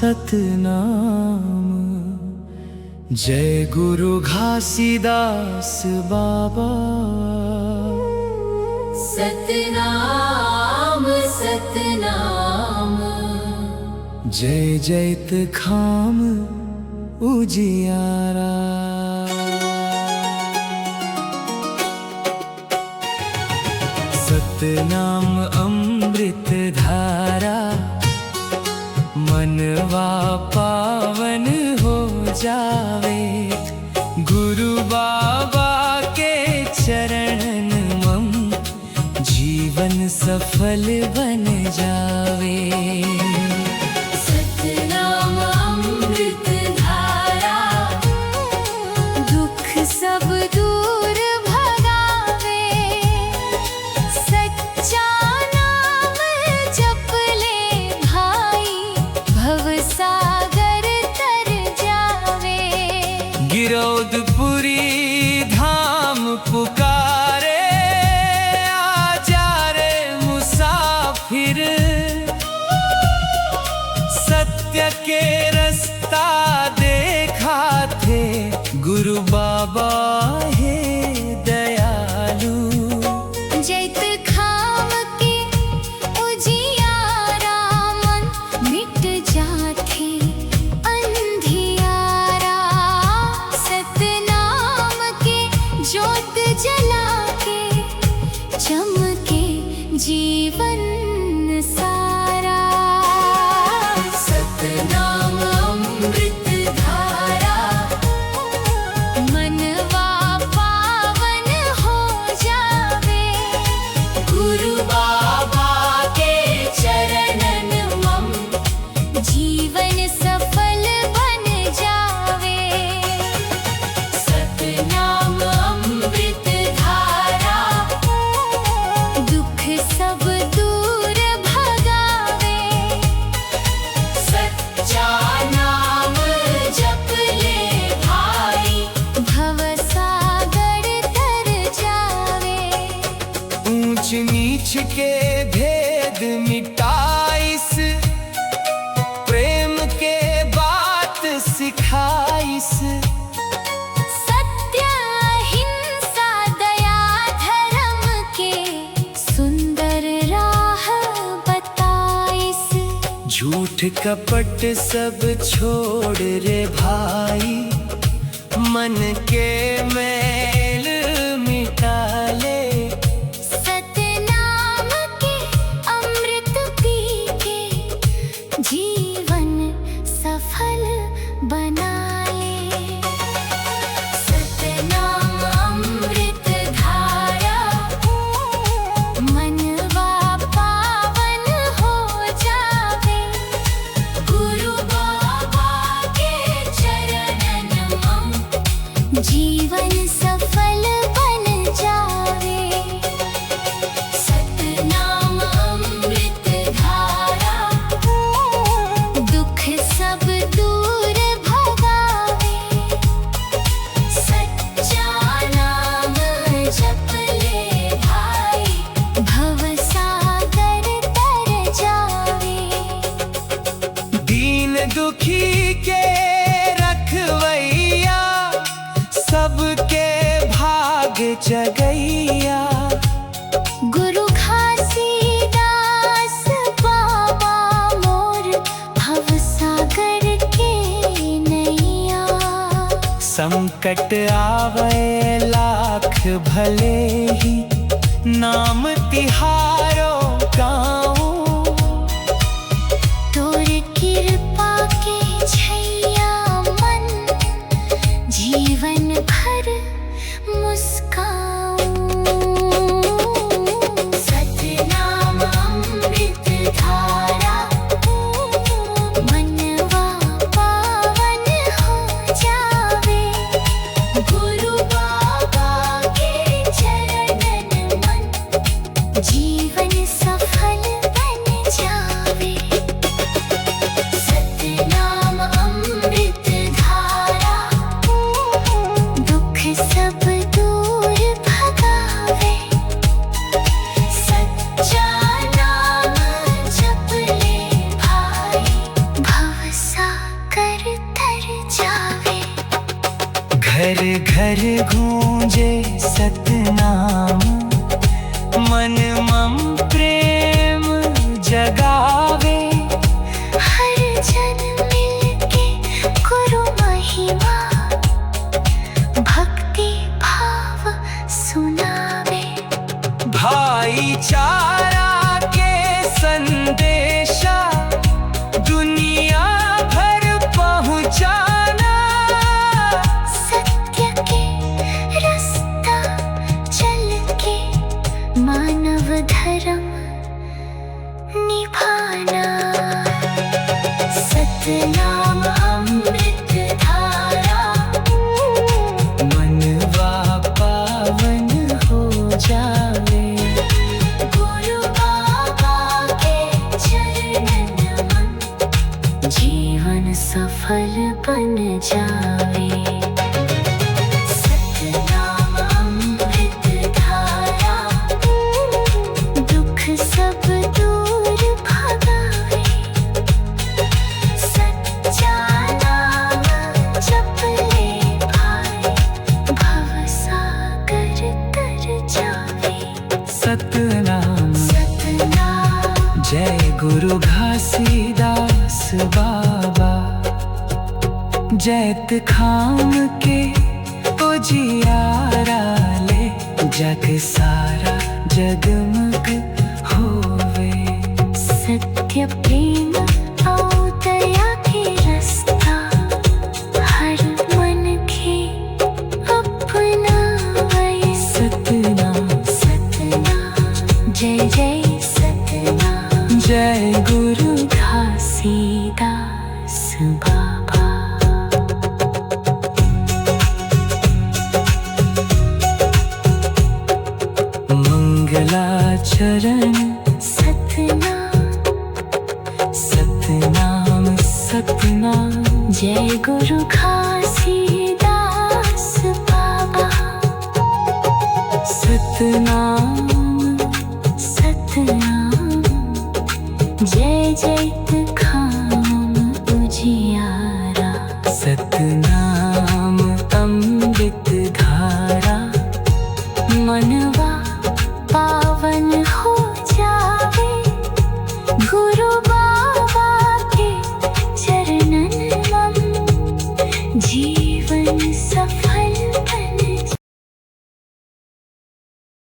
सतनाम। जय गुरु घासीदास बाबा। सतनाम सतनाम। जय जैत खाम उजियारा। सतनाम अमृत धारा, मनवा पावन हो जावे। गुरु बाबा के चरण मम, जीवन सफल बन जावे। सतनाम अमृत धारा, दुख सब दूर भगावे। सच्चा नाम जप ले भाई, भव सागर तर जावे। गिरौदपुरी धाम पुकारे, आजा रे मुसाफिर। सत्य के रास्ता देखा थे गुरु बाबा है दयालु। जैत खाम के उजियारा, मन मिट जाते अंधियारा। सतनाम के ज्योत जला के, चमके जीवन सारा। सतनाम अमृत धारा, मनवा पावन हो जावे। गुरु बाबा के चरणन मम, जीवन सफल बन जावे। सतनाम अमृत धारा, दुख सब दूर भगावे। सच्चा नाम जप ले भाई, भव सागर तर जावे। ऊंच नीच के भेद मिटाइस, प्रेम के बात सिखाइस। सत्य अहिंसा दया धर्म के, सुंदर राह बताइस। झूठ कपट सब छोड़ रे भाई, मन के मैल मिटा ले। सतनाम के अमृत पी के, जीवन सफल बना ले। सतनाम अमृत धारा, मनवा पावन हो जावे। गुरु बाबा के चरणन मम, जीवन सफल बन जावे। सतनाम अमृत धारा, दुख सब दूर भगावे। सच्चा नाम जप ले भाई, भव सागर तर जावे। दीन दुखी के रखवैया, सबके भाग जगैया। गुरु घासीदास बाबा मोर, भव सागर के नैया। संकट आवे लाख भले ही, नाम तिहारो गाऊं। तोर कृपा के छैया मन, जीवन भर मुस्काऊं। सतनाम अमृत धारा, मनवा पावन हो जावे। गुरु बाबा के चरणन मन, जीवन घर घर गूंजे सतनाम, मन मम प्रेम जगावे। हर जन मिलके गुरु महिमा, भक्ति भाव सुनावे। भाईचारा के संदेशा दुनिया भर पहुंचाना, सत्य के रास्ता चल के मानव धर्म निभाना। सतनाम अमृत धारा, मनवा पावन हो जावे। गुरु बाबा के चरणन मन, जीवन सफल बन जावे। सतनाम अमृत धारा, दुख सब दूर भगावे। सच्चा नाम जप ले भाई, भव सागर तर जावे। सतनाम सतनाम जय गुरु घासीदास बाबा, जैत खाम के उजियारा ले, जग सारा जगमग होवे। सत्य प्रेम और दया के रास्ता, हर मन के अपनावे। सतनाम सतनाम जय जय सतनाम, जय गुरु घासीदास बाबा। मंगलाचरण सतनाम सतनाम सतनाम, जय गुरु घासीदास बाबा। सतनाम सतनाम जय जय